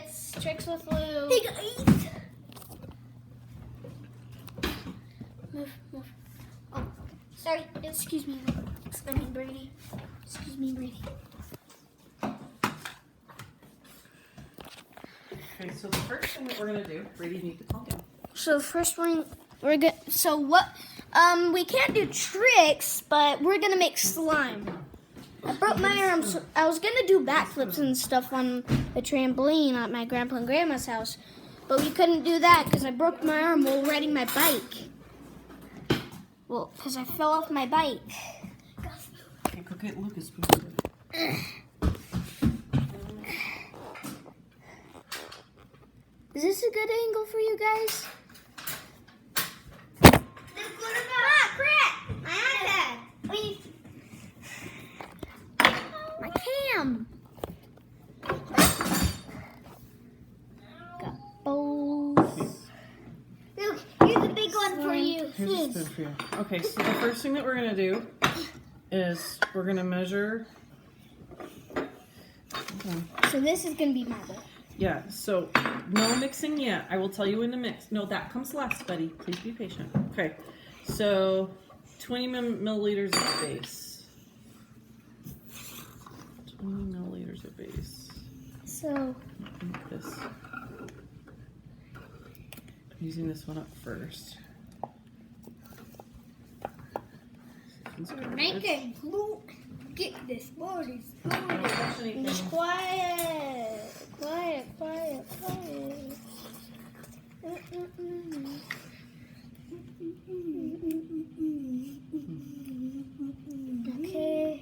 it's Tricks with Lou. Hey guys. Move. Oh, sorry. Excuse me. Excuse me, Brady. Excuse me, Brady. Okay, so the first thing that we're gonna do, Brady, you need to calm down. So the first one we're gonna. So what? We can't do tricks, but we're gonna make slime. I broke my arm. So I was gonna do backflips and stuff on the trampoline at my grandpa and grandma's house, but we couldn't do that because I broke my arm while riding my bike. Well, because I fell off my bike. Okay, go get Lucas. Is this a good angle for you guys? My cam. Got bowls. Look, here's a big one for you. Here's a spoon for you. Okay, so the first thing that we're gonna do is we're gonna measure. So this is gonna be my bowl. Yeah, so no mixing yet. I will tell you when to mix. No, that comes last, buddy. Please be patient. Okay, so 20 milliliters of base. 20 milliliters of base. So This. I'm using this one up first. Making glue. Get this body. just quiet. Okay.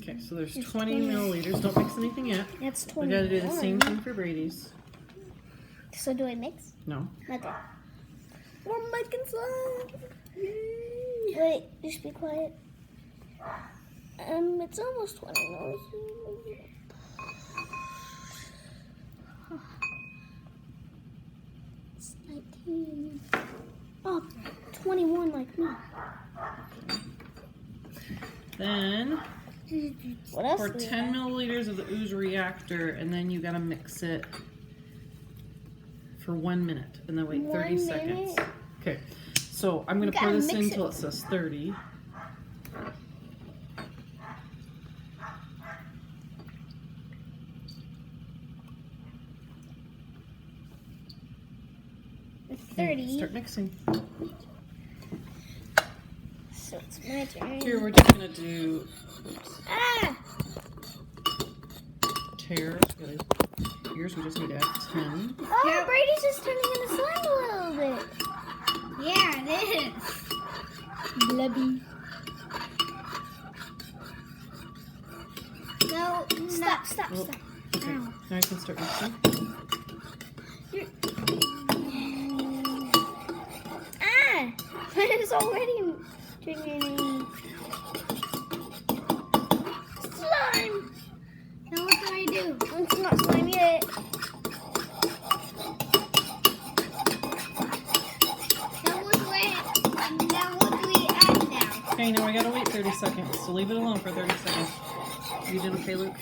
Okay, so there's 20 milliliters. Don't mix anything yet. That's We 20. gotta do the same thing for Brady's. So do I mix? No. Nothing. We're making slime. Wait, just be quiet. It's almost 20 minutes. It's 19. Oh, 21 like me. Then What else? pour do we 10 have? milliliters of the ooze reactor, and then you gotta mix it for 1 minute, and then wait 30 1 seconds. minute? Okay, so I'm gonna You pour gotta this in mix until it. it says 30. It's 30. Start mixing. So it's my turn. Here, we're just gonna do Ah! tears. Yours, we just need to add 10. Oh, Brady's just turning into slime a little bit. Yeah, it is. Blubby. No, Stop. Oh, okay, Ow. now I can start mixing. Ah! It's already turning. Slime! Now what do I do? It's not slime yet. Now what do we add now? Okay, now I gotta wait 30 seconds, so leave it alone for 30 seconds. You did okay, Luke?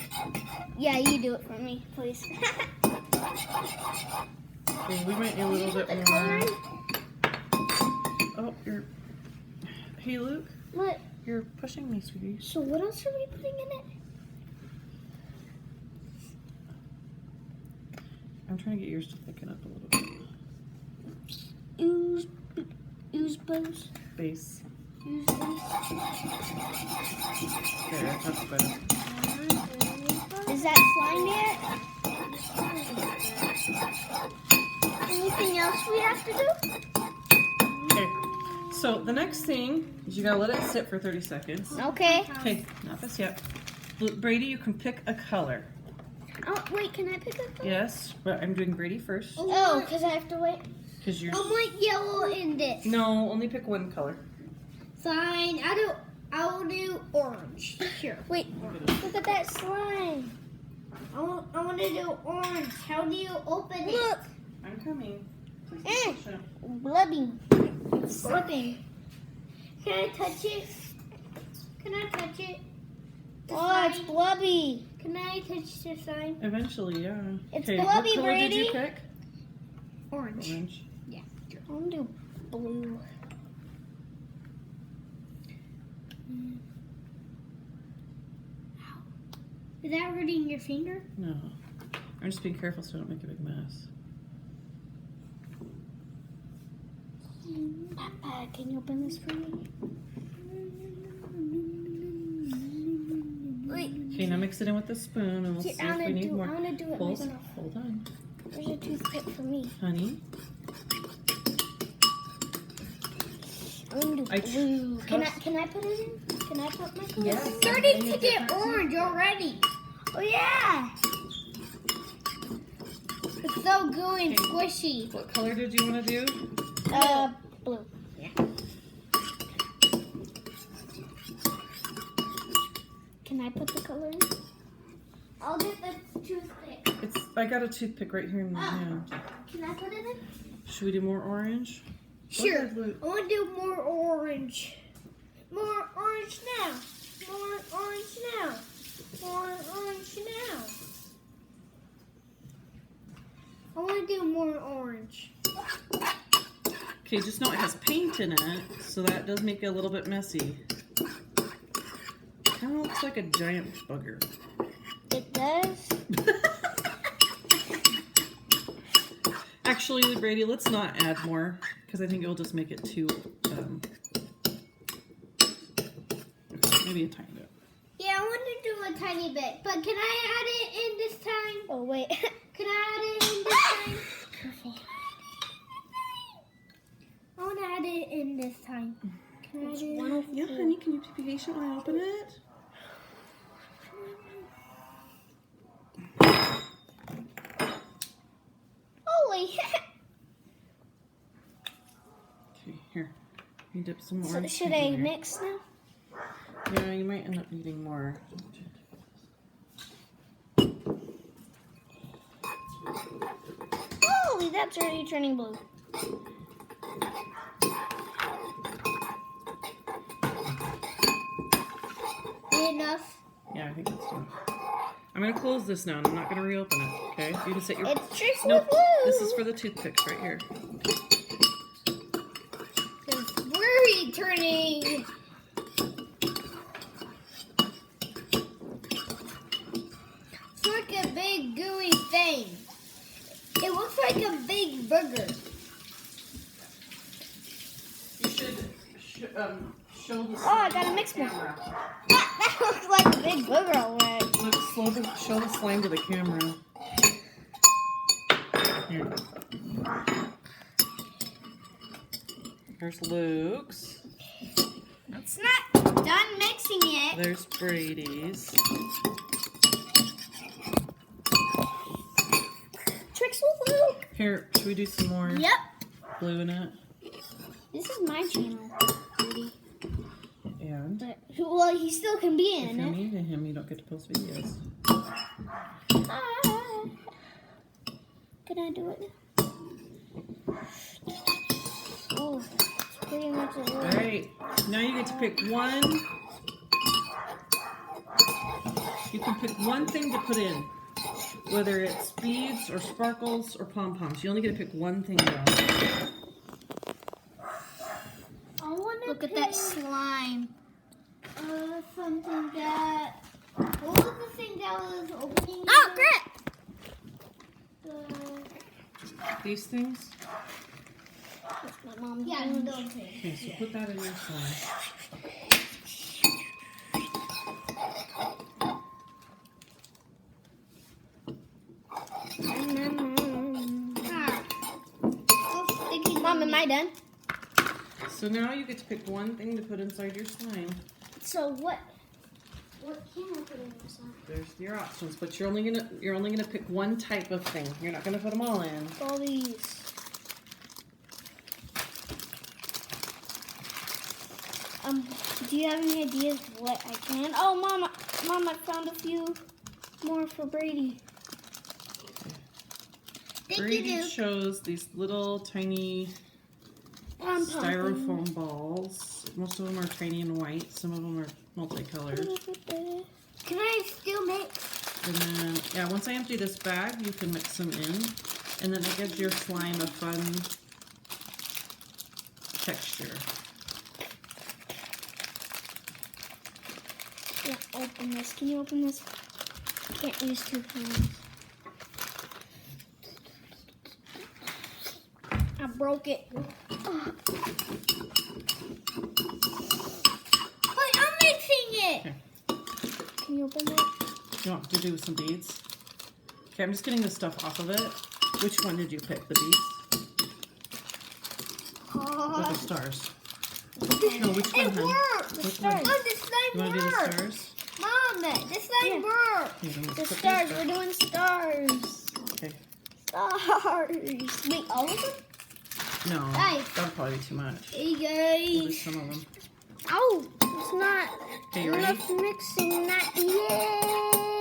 Yeah, you do it for me, please. Okay, we might need a little bit more. Coloring? Oh, you're... Hey, Luke, What? you're pushing me, sweetie. So what else are we putting in it? I'm trying to get yours to thicken up a little bit. Ooze buzz. Base. Ooze buzz. There, that's better. Is that slime yet? Anything else we have to do? Okay, so the next thing is you gotta let it sit for 30 seconds. Okay. Okay, not this yet. Brady, you can pick a color. Oh, wait, can I pick a color? Yes, but I'm doing Brady first. Oh, because I have to wait. Because you're... I want yellow in this. No, only pick one color. Fine. I will do orange. Sure. Wait, look at that slime. I want to do orange. How do you open it? Look, I'm coming. Please be Mm. patient. Blubbing. Slipping. Can I touch it? Can I touch it? The Oh, it's sign? blubby. Can I touch the sign? Eventually, yeah. It's Okay, blubby, what color did you Brady. pick? Orange. Orange. I'm gonna do blue. Is that hurting your finger? No. I'm just being careful so I don't make a big mess. Papa, can you open this for me? Wait. Okay, now mix it in with the spoon and we'll Here, see I if we wanna need do. more. I wanna do it Hold, myself. hold on. There's a toothpick for me. Honey, I'm gonna do I blue. Can I trust- put it in? Can I put my color? Yes. in? Starting to get orange already. Oh yeah. It's so gooey and squishy. what color did you want to do? Blue. Can I put the color in? I'll get the toothpick. I got a toothpick right here in my hand. Can I put it in? Should we do more orange? Sure. ahead, Luke. I want to do more orange. More orange now. More orange now. More orange now. I want to do more orange. Okay, just know it has paint in it, so that does make it a little bit messy. Kind of looks like a giant bugger. It does. Actually, Brady, let's not add more because I think it'll just make it too. Maybe a tiny bit. Yeah, I want to do a tiny bit, but can I add it in this time? Oh wait. Can I add it in this time? Careful. I want to add it in this time. Can I add it? One of Yeah, honey, can you be patient when I open it? Holy. Okay, here. You dip some So orange. should paint I in here. mix now? Yeah, you might end up needing more. Holy, that's already turning blue. Enough. Yeah, I think that's done. I'm gonna close this now and I'm not gonna reopen it, okay? You can set your. It's just Nope, blue. this is for the toothpicks right here. Because we're turning. It's like a big gooey thing. It looks like a big burger. You should show the. Oh, I gotta mix more. That looks like a big booger already. Look, show the slime to the camera. Here. Here's Luke's. It's not done mixing it. There's Brady's. Tricks with Luke. Here, should we do some more Yep. blue in it? This is my channel, Rudy. And But well, he still can be if in you're it. mean to him, you don't get to post videos. Ah. Can I do it now? Oh, it's pretty much a All little. right, now you get to pick one. You can pick one thing to put in, whether it's beads or sparkles or pom poms. You only get to pick one thing though. I want to Look at that slime. something that. What was the thing that was opening? Oh, crap! These things. That's my mom. Yeah, doing. those things. Okay, so put that in your slime. Ah. So sticky. Mom, am I done? So now you get to pick one thing to put inside your slime. So what? What can I put in this one? There's your options, but you're only gonna pick one type of thing. You're not gonna put them all in. All these. Do you have any ideas what I can? Oh, Mom, I found a few more for Brady. They Brady Duke. chose these little tiny styrofoam balls. Most of them are tiny and white. Some of them are multicolored. Can I still mix? And then, yeah, once I empty this bag, you can mix them in. And then it gives your slime a fun texture. Yeah, open this. Can you open this? Can't use 2 hands. I broke it. Wait, I'm mixing it. Can you open it? You want to do some beads? Okay, I'm just getting the stuff off of it. Which one did you pick? The beads? Or the stars? No, which one, It hun? worked. Which one? Oh, the You slime want to do the worked. stars? Mom, this slime Yeah. worked. Okay, then let's The put these stars. back. We're doing stars. Okay. Stars. Wait, all of them? No, Guys. that would probably be too much. Hey We'll do guys. some of them. Oh, it's not Okay, you ready? enough mixing that yet.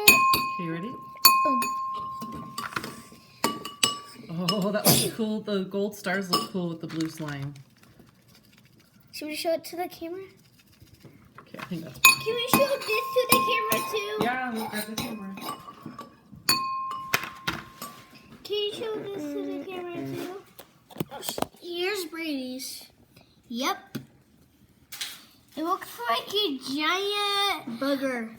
Okay, you ready? Boom. Oh, that looks cool. The gold stars look cool with the blue slime. Should we show it to the camera? Okay, I think that's. Can we show this to the camera too? Yeah, look at the camera. Can you show this to the camera too? Here's Brady's. Yep. It looks like a giant. Booger.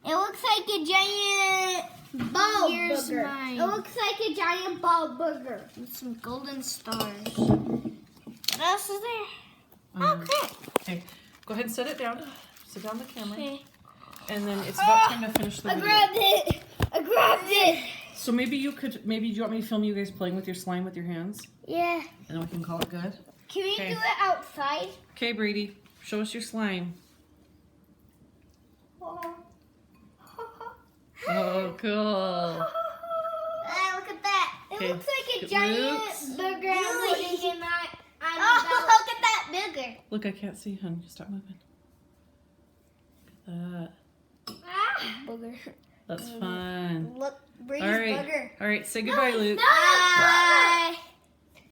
It looks like a giant ball Here's booger. mine. It looks like a giant ball booger. With some golden stars. What else is there? Okay. Okay, go ahead and set it down. Sit down the camera. Okay. And then it's about time to finish the I video. grabbed it. I grabbed it. So maybe do you want me to film you guys playing with your slime with your hands? Yeah. And then we can call it good? Can we Okay. do it outside? Okay, Brady, show us your slime. Oh, cool. Look at that. It Okay. looks like a Good giant looks. burger I'm putting in my Oh, look at that burger. Look, I can't see, hun. Just stop moving. Look at that. Ah. Booger. That's fun. Look, Brady's All right. booger. All right, say goodbye, Luke. Bye.